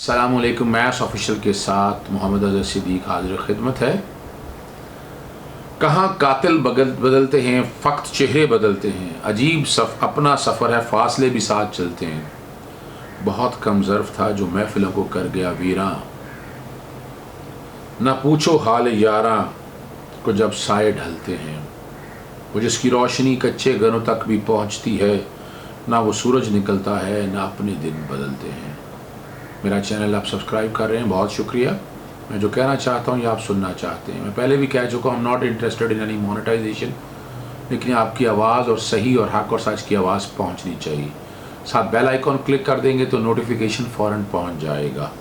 अस्सलामुअलैकुम। Maths official के साथ मोहम्मद अज़हर सिद्दीक हाजिर खिदमत है। कहाँ कातिल बदलते हैं, फ़क्त चेहरे बदलते हैं, अजीब अपना सफ़र है, फासले भी साथ चलते हैं। बहुत कम ज़र्फ़ था जो महफ़िलों को कर गया वीरां, ना पूछो हाल यारां को जब साए ढलते हैं। वो जिसकी रोशनी कच्चे घरों तक भी पहुँचती है, ना वो सूरज निकलता है, ना अपने दिन बदलते हैं। मेरा चैनल आप सब्सक्राइब कर रहे हैं, बहुत शुक्रिया। मैं जो कहना चाहता हूँ ये आप सुनना चाहते हैं। मैं पहले भी कह चुका हूँ, not interested in any monetisation, लेकिन आपकी आवाज़ और सही और हक और सच की आवाज़ पहुँचनी चाहिए। साथ बेल आइकॉन क्लिक कर देंगे तो नोटिफिकेशन फ़ौरन पहुँच जाएगा।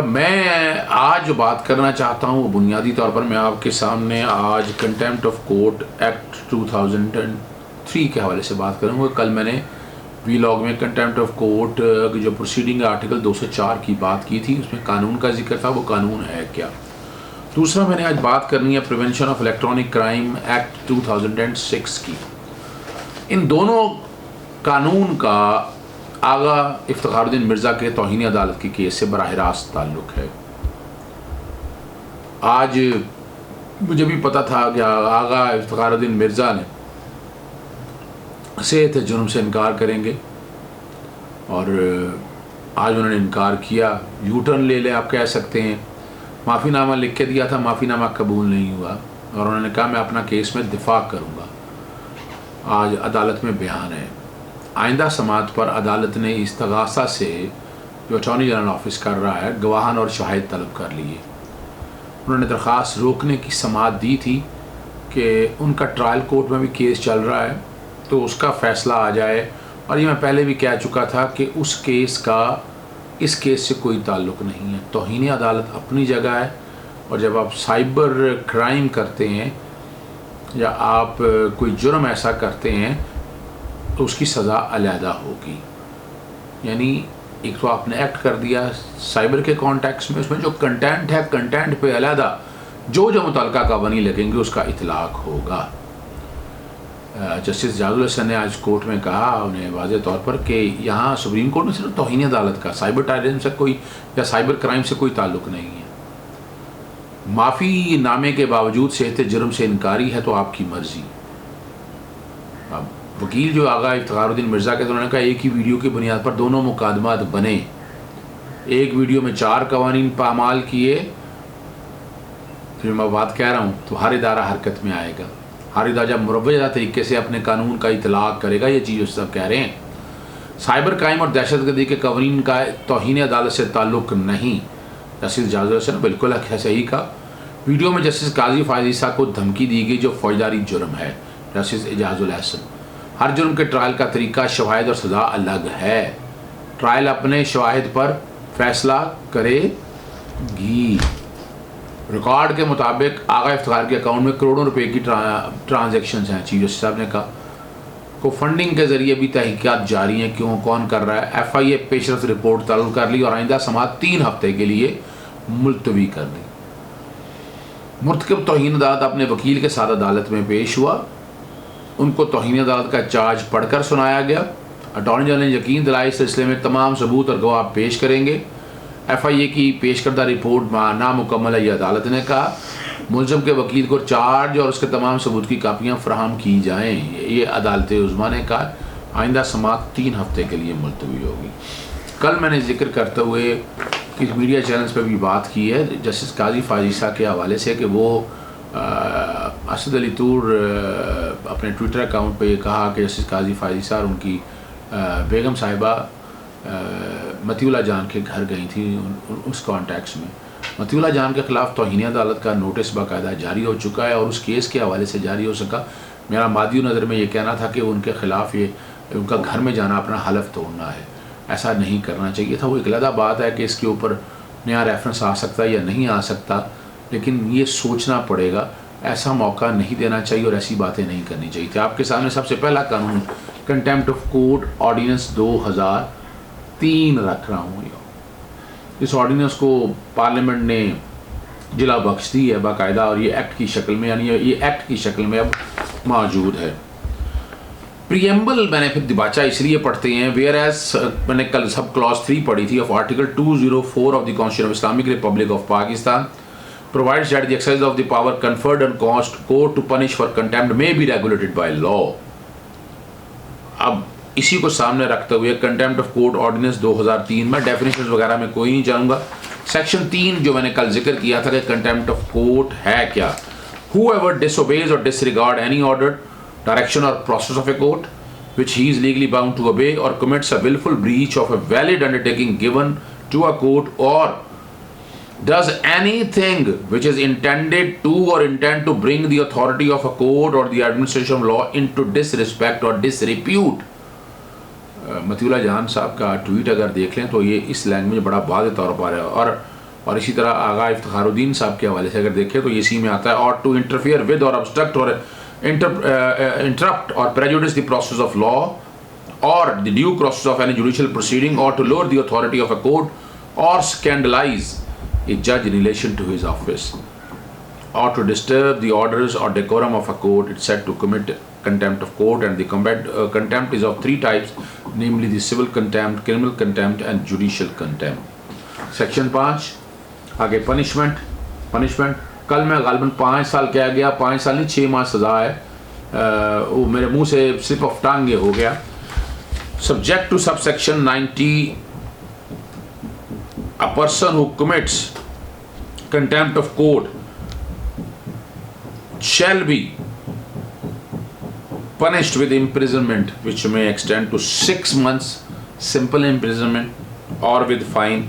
मैं आज जो बात करना चाहता हूँ वो बुनियादी तौर पर मैं आपके सामने आज कंटेम्प्ट ऑफ कोर्ट एक्ट 2003 के हवाले से बात करूँगा। कल मैंने वीलॉग में कंटेम्प्ट ऑफ कोर्ट जो प्रोसीडिंग आर्टिकल 204 की बात की थी, उसमें कानून का जिक्र था। वो कानून है क्या? दूसरा मैंने आज बात करनी है prevention of electronic crime act 2006 की। इन दोनों कानून का आगा इफ्तिखारुद्दीन मिर्ज़ा के तौहीन अदालत के केस से बराह रास्त ताल्लुक़ है। आज मुझे भी पता था कि आगा इफ्तिखारुद्दीन मिर्ज़ा ने सेहत जुर्म से इनकार करेंगे और आज उन्होंने इनकार किया। यू टर्न ले ले आप कह सकते हैं। माफ़ीनामा लिख के दिया था, माफ़ीनामा कबूल नहीं हुआ और उन्होंने कहा मैं अपना केस में दिफा करूँगा। आज अदालत में बयान है। आइंदा समात पर अदालत ने इस्तगासा से जो अटॉर्नी जनरल ऑफिस कर रहा है, गवाहान और शाहिद तलब कर लिए। उन्होंने दरख्वास्त रोकने की समात दी थी कि उनका ट्रायल कोर्ट में भी केस चल रहा है तो उसका फ़ैसला आ जाए। और ये मैं पहले भी कह चुका था कि उस केस का इस केस से कोई ताल्लुक़ नहीं है। तौहीन अदालत अपनी जगह है और जब आप साइबर क्राइम करते हैं या आप कोई जुर्म ऐसा करते हैं तो उसकी सज़ा अलहदा होगी। यानी एक तो आपने एक्ट कर दिया साइबर के कॉन्टेक्स्ट में, उसमें जो कंटेंट है कंटेंट पे अलहदा जो मुतल्लिका कानूनी लगेंगे उसका इतलाक़ होगा। जस्टिस जाजुल हसन ने आज कोर्ट में कहा, उन्हें वाज़े तौर पर, कि यहाँ सुप्रीम कोर्ट में सिर्फ तौहीन अदालत का साइबर टायरन से कोई या साइबर क्राइम से कोई ताल्लुक़ नहीं है। माफ़ी नामे के बावजूद सेहत जुर्म से इनकारी है तो आपकी मर्ज़ी। अब वकील जो आगा इफ्तिखारुद्दीन मिर्ज़ा के, तो उन्होंने कहा एक ही वीडियो की बुनियाद पर दोनों मुकदमात बने। एक वीडियो में 4 कवानीन पामाल किए। फिर मैं बात कह रहा हूँ तो हर इदारा हरकत में आएगा। हर इदारा जब मुरव्वजा तरीके से अपने कानून का इतलाक़ करेगा, ये चीज़ उस सब कह रहे हैं। साइबर क्राइम और दहशतगर्दी के कवानीन का तौहीन अदालत से ताल्लुक़ नहीं। जस्टिस जाजुल हसन ने बिल्कुल सही कहा। वीडियो में जस्टिस काजी फायज़ ईसा को धमकी दी गई जो फौजदारी जुर्म है। जस्टिस जाजुल हसन, हर जुर्म के ट्रायल का तरीका, शवाहिद और सज़ा अलग है। ट्रायल अपने शवाहिद पर फैसला करेगी। रिकॉर्ड के मुताबिक आगा इफ्तिखार के अकाउंट में करोड़ों रुपए की ट्रांजैक्शन हैं। चीफ जस्टिस साहब ने कहा को फंडिंग के ज़रिए भी तहकीकात जारी हैं, क्यों कौन कर रहा है। FIA पेशरफ रिपोर्ट तलब कर ली और आइंदा समात 3 हफ्ते के लिए मुलतवी कर दी। मुर्तकब तौहीन अदालत अपने वकील के साथ अदालत में पेश हुआ। उनको तौहीन अदालत का चार्ज पढ़कर सुनाया गया। अटॉर्नी जनरल ने यकीन दिलाया इस सिलसिले में तमाम सबूत और गवाह पेश करेंगे। FIA की पेश करदा रिपोर्ट नामुकम्मल है, यह अदालत ने कहा। मुलज़म के वकील को चार्ज और उसके तमाम सबूत की कापियाँ फराहम की जाएँ, ये अदालत उज़्मा ने कहा। आइंदा समात 3 हफ्ते के लिए मुलतवी होगी। कल मैंने जिक्र करते हुए किस मीडिया चैनल्स पर भी बात की है जस्टिस काजी फायज़ ईसा के हवाले से कि वो असद अली तूर अपने ट्विटर अकाउंट पे ये कहा कि जस्टिस काजी फायज़ ईसा और उनकी बेगम साहिबा मतीउल्लाह जान के घर गई थी। उस कॉन्टेक्स्ट में मतीउल्लाह जान के ख़िलाफ़ तौहीन अदालत का नोटिस बाकायदा जारी हो चुका है और उस केस के हवाले से जारी हो सका। मेरा मादी नज़र में ये कहना था कि उनके ख़िलाफ़ ये उनका घर में जाना अपना हलफ तोड़ना है, ऐसा नहीं करना चाहिए था। वो एक अलग बात है कि इसके ऊपर नया रेफरेंस आ सकता है या नहीं आ सकता, लेकिन ये सोचना पड़ेगा। ऐसा मौका नहीं देना चाहिए और ऐसी बातें नहीं करनी चाहिए थी। आपके सामने सबसे पहला कानून कंटेम्प्ट ऑफ कोर्ट ऑर्डिनेंस 2003 रख रहा हूँ। इस ऑर्डिनेंस को पार्लियामेंट ने जिला बख्श दी है बाकायदा और ये एक्ट की शक्ल में, यानी ये एक्ट की शक्ल में अब मौजूद है। प्रियम्बल मैंने फिर दिबाचा इसलिए पढ़ते हैं, वेयर एज मैंने कल सब क्लॉज 3 पढ़ी थी of article 204 of the constitution of Islamic Republic of Pakistan provides that the exercise of the power conferred on court to punish for contempt may be regulated by law। अब इसी को सामने रखते हुए कंटेम्प्ट ऑफ कोर्ट ऑर्डिनेंस 2003 में definition वगैरह में कोई नहीं जाऊंगा। सेक्शन 3 जो मैंने कल जिक्र किया था कि कंटेम्प्ट ऑफ कोर्ट है क्या, whoever disobeys or disregard any order, direction or process of a court which he is legally bound to obey or commits a willful breach of a valid undertaking given to a court or does anything which is intended to or intend to bring the authority of a court or the administration of law into disrespect or disrepute। Matiullah जहान साहब का tweet अगर देख लें तो ये इस language बड़ा वाज़ेह तौर पर है, और इसी तरह आगा इफ्तिखारुद्दीन साहब के हवाले से अगर देखें तो ये इसी में आता है, और टू इंटरफियर विद और ऑब्स्ट्रक्ट और interrupt or prejudice the process of law or the due process of any judicial proceeding or to lower the authority of a court or scandalize a judge in relation to his office or to disturb the orders or decorum of a court, it's said to commit contempt of court, and the contempt is of 3 types, namely the civil contempt, criminal contempt and judicial contempt। Section 5 आगे punishment कल मैं गालिबन 5 साल कह गया, 5 साल नहीं 6 माह सजा है, वो मेरे मुंह से स्लिप ऑफ टंग ये हो गया। Subject to subsection 90 a person who commits contempt of court shall be punished with imprisonment which may extend to 6 months simple imprisonment or with fine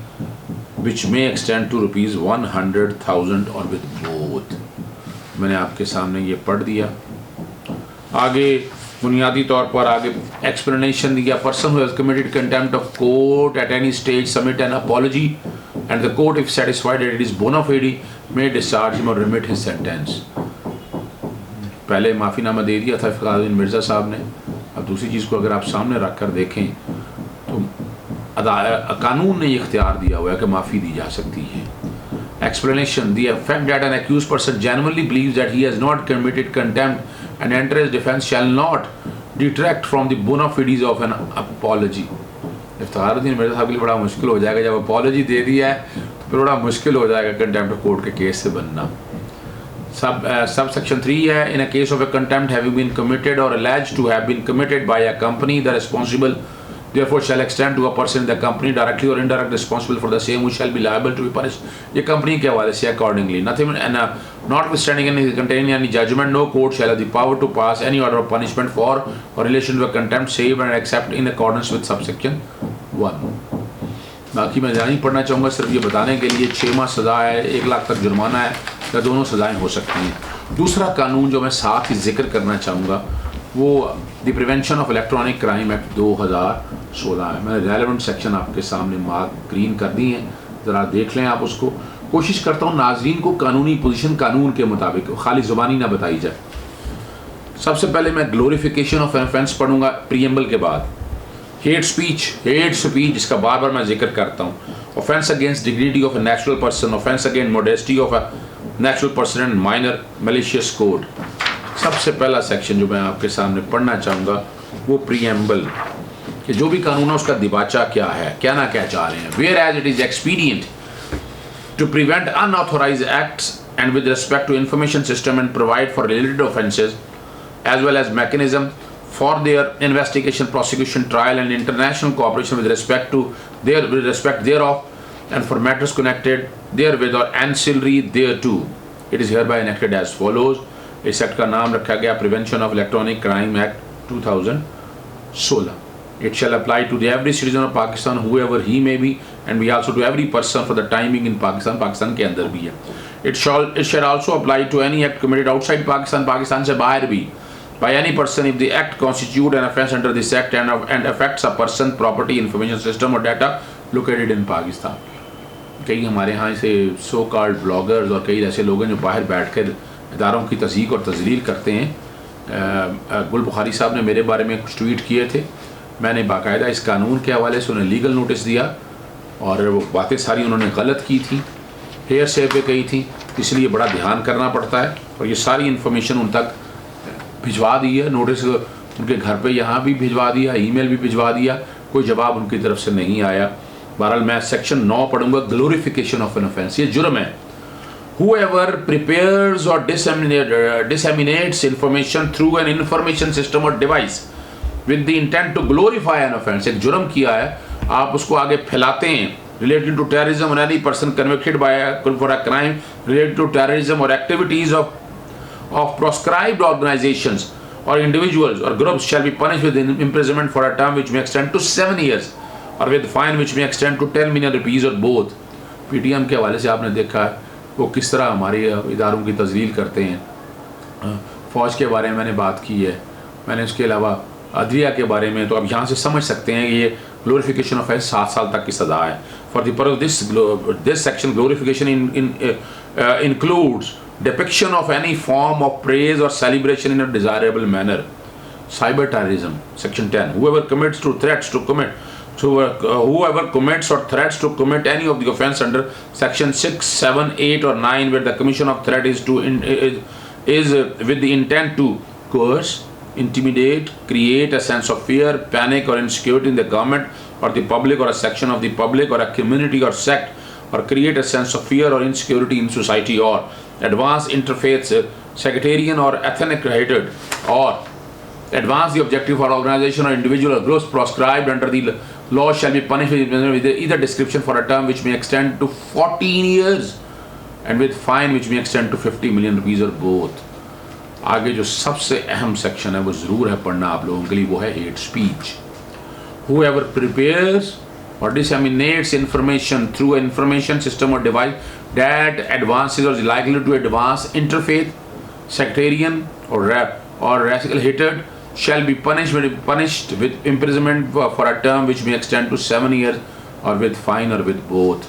which may extend to ₹100,000 or with both। मैंने आपके सामने ये पढ़ दिया। आगे बुनियादी तौर पर आगे एक्सप्लेनेशन दिया, person who has committed contempt of court at any stage submit an apology and the court if satisfied that it is बोना फाइड मे डिस्चार्ज हिम और रिमिट हिज सेंटेंस। पहले माफ़ीनामा दे दिया था इफ्तिखारुद्दीन मिर्ज़ा साहब ने, अब दूसरी चीज़ को अगर आप सामने रख कर देखें तो कानून ने ये इख्तियार दिया हुआ है कि माफ़ी दी जा सकती है। Explanation: The fact that an accused person genuinely believes that he has not committed contempt and enters his defense shall not detract from the bona fides of an apology। Iftikharuddin Mirza साहब के लिए बड़ा मुश्किल हो जाएगा, जब अपॉलजी दे दिया है तो फिर बड़ा मुश्किल हो जाएगा कंटेम्प्ट ऑफ कोर्ट के केस से बनना। सब सेक्शन 3 है, in a case of a contempt having been committed or alleged to have been committed by a company, the responsible therefore shall extend to a person in the company directly or indirectly responsible for the same who shall be liable to be punished। ये company के हवाले से accordingly nothing and notwithstanding any containing any judgment no court shall have the power to pass any order of punishment for or relation to a contempt save and except in accordance with subsection 1। बाकी मैं नहीं पढ़ना चाहूँगा, सिर्फ ये बताने के लिए 6 माह सज़ा है, 1 लाख तक जुर्माना है, या दोनों सज़ाएँ हो सकती हैं। दूसरा कानून जो मैं साथ ही जिक्र करना चाहूँगा वो the prevention of electronic crime act 2016 है। मैंने रेलेवेंट सेक्शन आपके सामने मार्क ग्रीन कर दी हैं, ज़रा देख लें आप उसको। कोशिश करता हूँ नाजरीन को कानूनी पोजीशन कानून के मुताबिक खाली ज़ुबानी ना बताई जाए। सबसे पहले मैं ग्लोरिफिकेशन ऑफ ऑफेंस पढ़ूंगा प्रीएम्बल के बाद। हेट स्पीच जिसका बार बार मैं जिक्र करता हूँ, offence against dignity of a natural person, offence against modesty of a natural person and minor malicious code. सबसे पहला सेक्शन जो मैं आपके सामने पढ़ना चाहूँगा वो प्रीएम्बल कि जो भी कानून है उसका दिबाचा क्या है, क्या ना क्या चाह रहे हैं। Whereas it is expedient to prevent unauthorised acts and with respect to information system and provide for related offences as well as mechanism for their investigation, prosecution, trial and international cooperation with respect thereof and for matters connected therewith or ancillary thereto। It is hereby enacted as follows। इस act का नाम रखा गया prevention of electronic crime act 2016। It shall apply to every citizen of Pakistan whoever he may be and be also to every person for the time being in Pakistan, Pakistan के अंदर भी है। It shall also apply to any act committed outside Pakistan, Pakistan से बाहर भी, by any person if the act constitute an offence under this act and affects a person, property, information system or data located in Pakistan। कई हमारे यहाँ से so called bloggers और कई ऐसे लोग हैं जो बाहर बैठ कर इदारों की तज़यीक़ और तज़लील करते हैं। गुल बुखारी साहब ने मेरे बारे में कुछ ट्वीट किए थे, मैंने बाकायदा इस कानून के हवाले से उन्हें लीगल नोटिस दिया और वो बातें सारी उन्होंने गलत की थी, हेयर से पे कही थी, इसलिए बड़ा ध्यान करना पड़ता है और ये सारी इन्फॉर्मेशन उन तक भिजवा दी है। नोटिस उनके घर पे यहाँ भी भिजवा दिया, ईमेल भी भिजवा दिया, कोई जवाब उनकी तरफ से नहीं आया। बहरहाल मैं सेक्शन 9 पढ़ूंगा, ग्लोरिफिकेशन ऑफ एन ऑफेंस। ये जुर्म है। Whoever prepares or disseminates information through an information system or device with the intent to glorify an offense, एक जुर्म किया है, आप उसको आगे फैलाते हैं, related to terrorism or any person convicted by for a crime related to terrorism or activities of proscribed organizations or individuals or groups shall be punished with imprisonment for a term which may extend to 7 years or with fine which may extend to 10 million rupees or both। PTM के हवाले से आपने देखा है वो किस तरह हमारे इदारों की तज़लील करते हैं। फ़ौज के बारे में मैंने बात की है, मैंने उसके अलावा अदलिया के बारे में, तो अब यहाँ से समझ सकते हैं ये ग्लोरिफिकेशन ऑफ 7 साल तक की सज़ा है। For the purpose this section glorification includes depiction of any form of praise और celebration in a desirable manner. Cyber terrorism section 10, whoever commits to threats to commit whoever commits or threats to commit any of the offence under section 6, 7, 8 or 9 where the commission of threat is with the intent to coerce, intimidate, create a sense of fear, panic or insecurity in the government or the public or a section of the public or a community or sect, or create a sense of fear or insecurity in society, or advance interfaith, sectarian or ethnic hatred, or advance the objective or organization or individual or groups proscribed under the law shall be punished with either description for a term which may extend to 14 years and with fine which may extend to 50 million rupees or both। आगे जो सबसे अहम section है वो ज़रूर है पढ़ना आप लोगों के लिए, वो है hate speech. Whoever prepares or disseminates information through an information system or device that advances or is likely to advance interfaith, sectarian or racial hatred shall be punished with imprisonment for a term which may extend to 7 years or with fine or with both।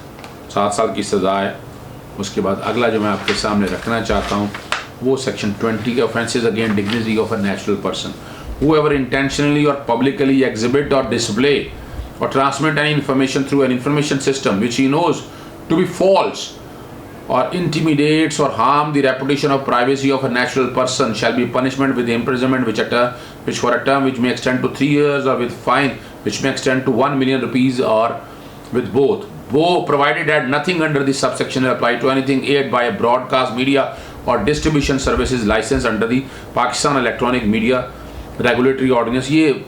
7 साल की सज़ा है। उसके बाद अगला जो मैं आपके सामने रखना चाहता हूँ वो सेक्शन 20 के offences against dignity of a natural person. Whoever intentionally or publicly exhibit or display or transmit any information through an information system which he knows to be false or intimidates or harm the reputation of privacy of a natural person shall be punishment with imprisonment which for a term which may extend to 3 years or with fine which may extend to 1 million rupees or with both, provided that nothing under this subsection will apply to anything aired by a broadcast media or distribution services licensed under the Pakistan Electronic Media Regulatory Ordinance। ये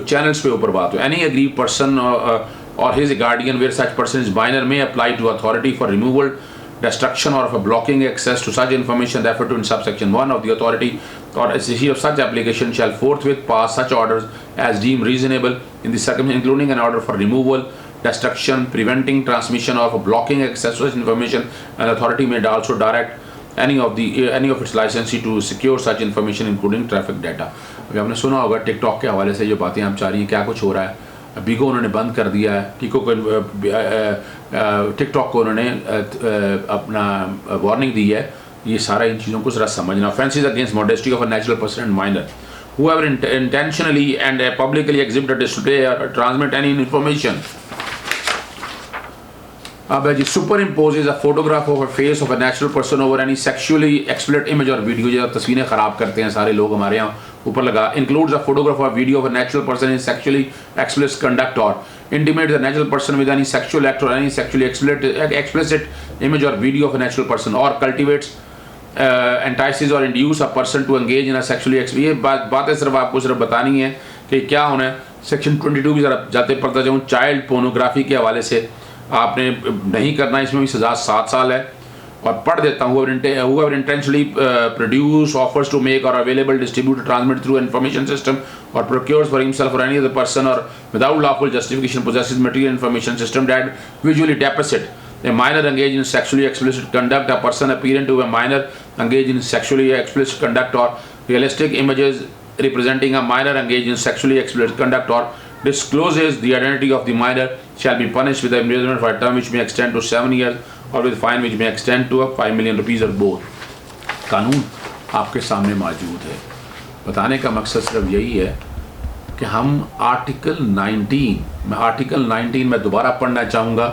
channels पे ऊपर बात हो, any aggrieved person or his guardian where such person is minor may apply to authority for removal, destruction or for blocking access to such information referred to in subsection 1 of the authority or execution of such application shall forthwith pass such orders as deemed reasonable in the circumstances, including an order for removal, destruction, preventing transmission or for blocking access to such information, and authority may also direct any of its licensee to secure such information including traffic data। अभी आपने सुना होगा TikTok के हवाले से जो बातें हम चाह रही हैं, क्या कुछ हो रहा है। बिगो उन्होंने बंद कर दिया है, टिकटॉक को उन्होंने अपना वार्निंग दी है। ये सारा इन चीज़ों को ज़रा समझना। Offences against modesty of a natural person and minor whoever intentionally and publicly exhibit or display or transmit any information अब जी superimposes a photograph of a face of a natural person over any sexually explicit image और video, जो तस्वीरें ख़राब करते हैं सारे लोग हमारे यहाँ ऊपर लगा, इंक्लूड्स अ फोटोग्राफ और video of a natural person in sexually explicit conduct और intimates the natural person with any sexual act or any sexually explicit image or video of a natural person or cultivates entices or induce a person to engage in a sexually ये बातें सिर्फ आपको सिर्फ बतानी है कि क्या होना है। सेक्शन 22 भी ज़रा जाते पढ़ता जाऊँ, चाइल्ड पोर्नोग्राफी के हवाले से आपने नहीं करना, इसमें भी सज़ा 7 साल है। और पढ़ देता हूँ, whoever intentionally produce, offers to make or available, distribute, transmit through information system or procures for himself or any other person or without lawful justification possesses material information system that visually depict a minor engaged in sexually explicit conduct, a person appearing to a minor engaged in sexually explicit conduct or realistic images representing a minor engaged in sexually explicit conduct or discloses the identity of the minor shall be punished with imprisonment for a term which may extend to 7 years और with fine which में extend to 5 million rupees और both. कानून आपके सामने मौजूद है। बताने का मकसद सिर्फ यही है कि हम आर्टिकल 19 में दोबारा पढ़ना चाहूँगा,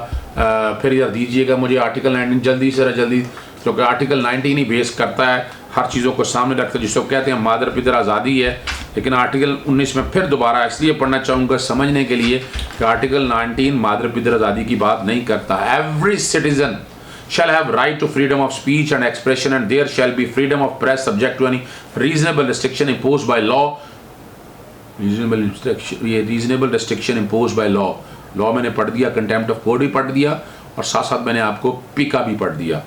फिर यार दीजिएगा मुझे आर्टिकल 19 जल्दी से जल्दी, क्योंकि आर्टिकल 19 ही बेस करता है, हर चीज़ों को सामने रखता है, जिसको कहते हैं मादर पितर आज़ादी है। लेकिन आर्टिकल 19 में फिर दोबारा इसलिए पढ़ना चाहूँगा समझने के लिए कि आर्टिकल 19 मादर पितर आज़ादी की बात नहीं करता। Every citizen shall have right to freedom of speech and expression, and there shall be freedom of press subject to any reasonable restriction imposed by law. Reasonable restriction imposed by law. Law मैंने पढ़ दिया, contempt of court भी पढ़ दिया, और साथ साथ मैंने आपको पिका भी पढ़ दिया,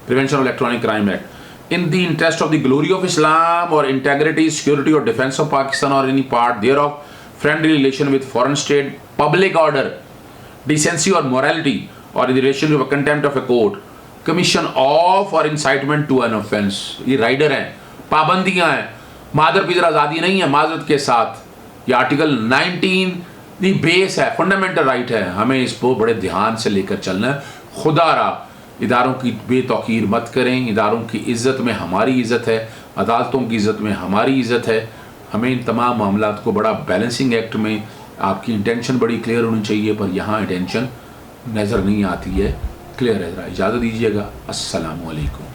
prevention of electronic crime act. In the interest of the glory of Islam और इंटेग्रिटी, सिक्योरिटी और डिफेंस ऑफ पाकिस्तान और any part thereof, friendly relation with foreign state, public order, decency और मोरालिटी, और in relation to contempt of a court, commission of और incitement to an offence. ये rider हैं, पाबंदियां हैं, मादर पितर आज़ादी नहीं है माजरत के साथ। ये आर्टिकल 19 दी बेस है, फंडामेंटल राइट है, हमें इसको बड़े ध्यान से लेकर चलना है। खुदारा इदारों की बेतौकीर मत करें, इदारों की इज़्ज़त में हमारी इज़्ज़त है, अदालतों की इज़्ज़त में हमारी इज़्ज़त है। हमें इन तमाम मामलात को बड़ा बैलेंसिंग एक्ट में आपकी इंटेंशन बड़ी क्लियर होनी चाहिए, पर यहाँ इंटेंशन नज़र नहीं आती है, क्लियर है। ज़रा इजाज़त दीजिएगा। अस्सलामु अलैकुम।